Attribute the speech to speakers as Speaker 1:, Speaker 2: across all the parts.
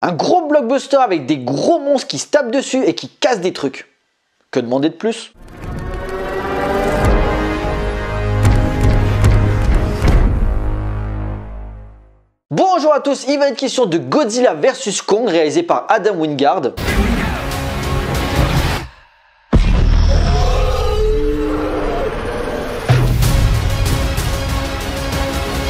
Speaker 1: Un gros blockbuster avec des gros monstres qui se tapent dessus et qui cassent des trucs. Que demander de plus? Bonjour à tous, il va être question de Godzilla vs Kong réalisé par Adam Wingard.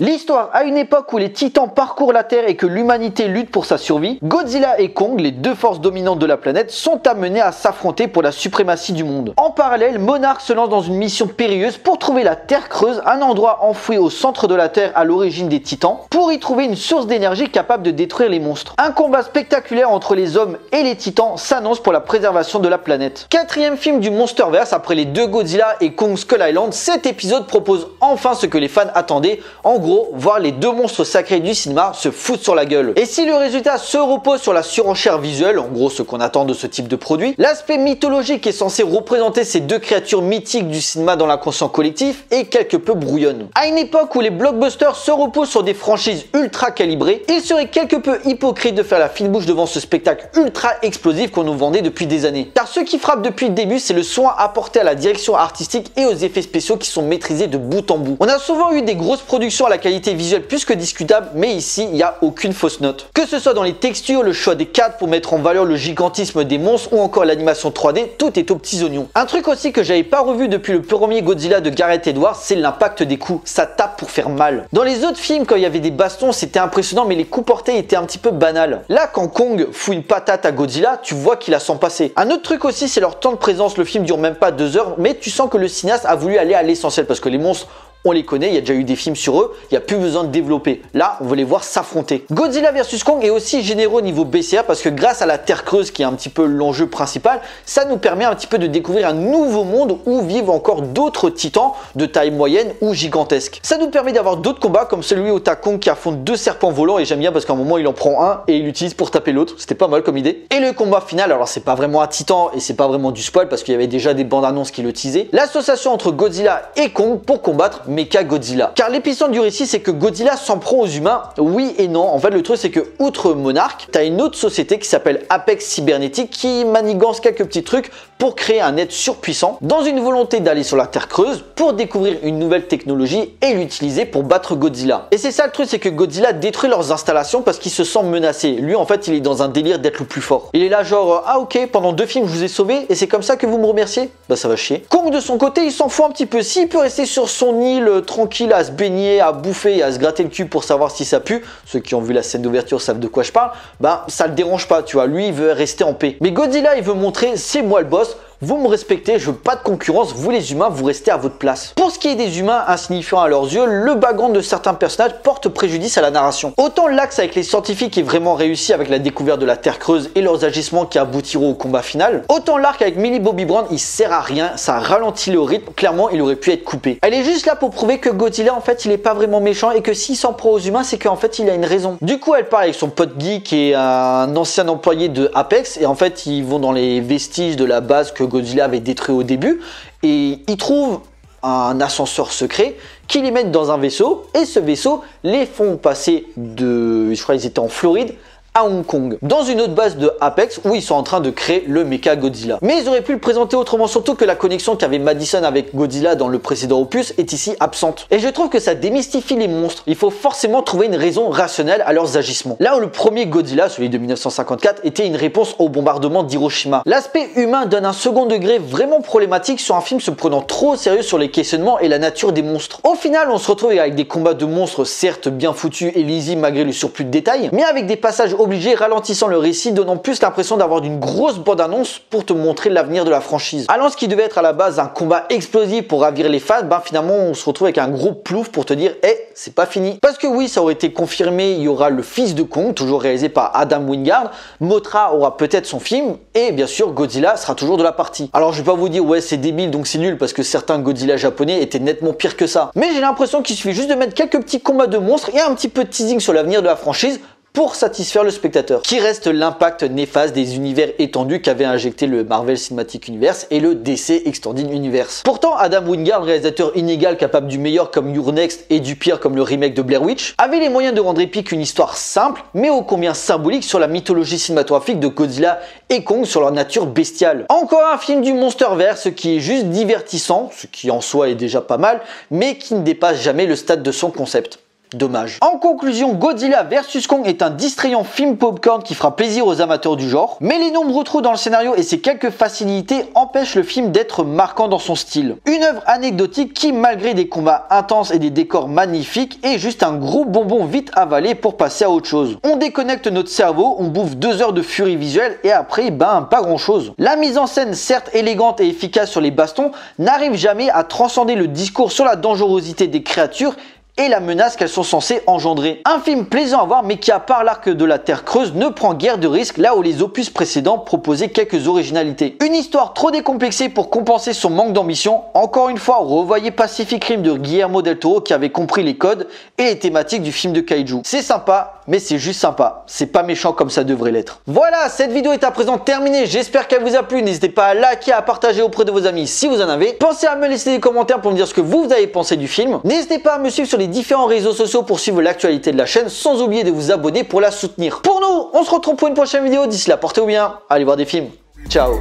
Speaker 1: L'histoire, à une époque où les titans parcourent la Terre et que l'humanité lutte pour sa survie, Godzilla et Kong, les deux forces dominantes de la planète, sont amenés à s'affronter pour la suprématie du monde. En parallèle, Monarch se lance dans une mission périlleuse pour trouver la Terre creuse, un endroit enfoui au centre de la Terre à l'origine des titans, pour y trouver une source d'énergie capable de détruire les monstres. Un combat spectaculaire entre les hommes et les titans s'annonce pour la préservation de la planète. Quatrième film du Monsterverse après les deux Godzilla et Kong Skull Island, cet épisode propose enfin ce que les fans attendaient, en gros, voir les deux monstres sacrés du cinéma se foutre sur la gueule. Et si le résultat se repose sur la surenchère visuelle, en gros ce qu'on attend de ce type de produit, l'aspect mythologique est censé représenter ces deux créatures mythiques du cinéma dans l'inconscient collectif est quelque peu brouillonne. À une époque où les blockbusters se reposent sur des franchises ultra calibrées, il serait quelque peu hypocrite de faire la fine bouche devant ce spectacle ultra explosif qu'on nous vendait depuis des années. Car ce qui frappe depuis le début, c'est le soin apporté à la direction artistique et aux effets spéciaux qui sont maîtrisés de bout en bout. On a souvent eu des grosses productions à la qualité visuelle plus que discutable, mais ici il n'y a aucune fausse note. Que ce soit dans les textures, le choix des cadres pour mettre en valeur le gigantisme des monstres ou encore l'animation 3D, tout est aux petits oignons. Un truc aussi que j'avais pas revu depuis le premier Godzilla de Gareth Edwards, c'est l'impact des coups. Ça tape pour faire mal. Dans les autres films, quand il y avait des bastons, c'était impressionnant, mais les coups portés étaient un petit peu banals. Là, quand Kong fout une patate à Godzilla, tu vois qu'il a sent passer. Un autre truc aussi, c'est leur temps de présence. Le film dure même pas 2 heures, mais tu sens que le cinéaste a voulu aller à l'essentiel parce que les monstres, on les connaît, il y a déjà eu des films sur eux, il n'y a plus besoin de développer. Là, on veut les voir s'affronter. Godzilla vs Kong est aussi généreux au niveau BCA parce que grâce à la Terre creuse qui est un petit peu l'enjeu principal, ça nous permet un petit peu de découvrir un nouveau monde où vivent encore d'autres titans de taille moyenne ou gigantesque. Ça nous permet d'avoir d'autres combats comme celui où t'as Kong qui affronte 2 serpents volants et j'aime bien parce qu'à un moment il en prend un et il l'utilise pour taper l'autre. C'était pas mal comme idée. Et le combat final, alors c'est pas vraiment un titan et c'est pas vraiment du spoil parce qu'il y avait déjà des bandes annonces qui le teasaient. L'association entre Godzilla et Kong pour combattre Mecha Godzilla. Car l'épicentre du récit, c'est que Godzilla s'en prend aux humains, oui et non. En fait, le truc, c'est que outre Monarch, t'as une autre société qui s'appelle Apex Cybernetic qui manigance quelques petits trucs pour créer un être surpuissant dans une volonté d'aller sur la Terre creuse pour découvrir une nouvelle technologie et l'utiliser pour battre Godzilla. Et c'est ça le truc, c'est que Godzilla détruit leurs installations parce qu'il se sent menacé. Lui, en fait, il est dans un délire d'être le plus fort. Il est là genre, ah ok, pendant 2 films, je vous ai sauvé et c'est comme ça que vous me remerciez? Bah ça va chier. Kong, de son côté, il s'en fout un petit peu. S'il peut rester sur son île tranquille à se baigner, à bouffer et à se gratter le cul pour savoir si ça pue, ceux qui ont vu la scène d'ouverture savent de quoi je parle, bah ça le dérange pas, tu vois, lui il veut rester en paix. Mais Godzilla il veut montrer, c'est moi le boss, vous me respectez, je veux pas de concurrence, vous les humains, vous restez à votre place. Pour ce qui est des humains insignifiants à leurs yeux, le background de certains personnages porte préjudice à la narration. Autant l'axe avec les scientifiques est vraiment réussi avec la découverte de la Terre creuse et leurs agissements qui aboutiront au combat final, autant l'arc avec Millie Bobby Brown, il sert à rien, ça ralentit le rythme, clairement il aurait pu être coupé. Elle est juste là pour prouver que Godzilla en fait il est pas vraiment méchant et que s'il s'en prend aux humains c'est qu'en fait il a une raison. Du coup elle parle avec son pote Guy qui est un ancien employé de Apex et en fait ils vont dans les vestiges de la base que Godzilla avait détruit au début et ils trouvent un ascenseur secret qui les met dans un vaisseau et ce vaisseau les font passer de, je crois qu'ils étaient en Floride, à Hong Kong, dans une autre base de Apex où ils sont en train de créer le Mecha Godzilla. Mais ils auraient pu le présenter autrement, surtout que la connexion qu'avait Madison avec Godzilla dans le précédent opus est ici absente. Et je trouve que ça démystifie les monstres. Il faut forcément trouver une raison rationnelle à leurs agissements. Là où le premier Godzilla, celui de 1954, était une réponse au bombardement d'Hiroshima. L'aspect humain donne un second degré vraiment problématique sur un film se prenant trop au sérieux sur les questionnements et la nature des monstres. Au final, on se retrouve avec des combats de monstres certes bien foutus et lisibles malgré le surplus de détails, mais avec des passages obligé ralentissant le récit, donnant plus l'impression d'avoir d'une grosse bande-annonce pour te montrer l'avenir de la franchise. Alors ce qui devait être à la base un combat explosif pour ravir les fans, ben finalement on se retrouve avec un gros plouf pour te dire c'est pas fini. Parce que oui, ça aurait été confirmé, il y aura le fils de Kong, toujours réalisé par Adam Wingard, Mothra aura peut-être son film, et bien sûr Godzilla sera toujours de la partie. Alors je vais pas vous dire ouais c'est débile donc c'est nul parce que certains Godzilla japonais étaient nettement pires que ça. Mais j'ai l'impression qu'il suffit juste de mettre quelques petits combats de monstres et un petit peu de teasing sur l'avenir de la franchise pour satisfaire le spectateur, qui reste l'impact néfaste des univers étendus qu'avait injecté le Marvel Cinematic Universe et le DC Extended Universe. Pourtant, Adam Wingard, réalisateur inégal capable du meilleur comme Your Next et du pire comme le remake de Blair Witch, avait les moyens de rendre épique une histoire simple, mais ô combien symbolique sur la mythologie cinématographique de Godzilla et Kong, sur leur nature bestiale. Encore un film du Monsterverse qui est juste divertissant, ce qui en soi est déjà pas mal, mais qui ne dépasse jamais le stade de son concept. Dommage. En conclusion, Godzilla vs Kong est un distrayant film popcorn qui fera plaisir aux amateurs du genre, mais les nombreux trous dans le scénario et ses quelques facilités empêchent le film d'être marquant dans son style. Une œuvre anecdotique qui, malgré des combats intenses et des décors magnifiques, est juste un gros bonbon vite avalé pour passer à autre chose. On déconnecte notre cerveau, on bouffe 2 heures de furie visuelle et après, pas grand chose. La mise en scène, certes élégante et efficace sur les bastons, n'arrive jamais à transcender le discours sur la dangerosité des créatures et la menace qu'elles sont censées engendrer. Un film plaisant à voir mais qui, à part l'arc de la Terre creuse, ne prend guère de risques là où les opus précédents proposaient quelques originalités. Une histoire trop décomplexée pour compenser son manque d'ambition. Encore une fois, revoyez Pacific Rim de Guillermo del Toro qui avait compris les codes et les thématiques du film de kaiju. C'est sympa, mais c'est juste sympa. C'est pas méchant comme ça devrait l'être. Voilà, cette vidéo est à présent terminée. J'espère qu'elle vous a plu. N'hésitez pas à liker, à partager auprès de vos amis si vous en avez. Pensez à me laisser des commentaires pour me dire ce que vous avez pensé du film. N'hésitez pas à me suivre sur les différents réseaux sociaux pour suivre l'actualité de la chaîne, sans oublier de vous abonner pour la soutenir. Pour nous, on se retrouve pour une prochaine vidéo. D'ici là, portez-vous bien. Allez voir des films. Ciao.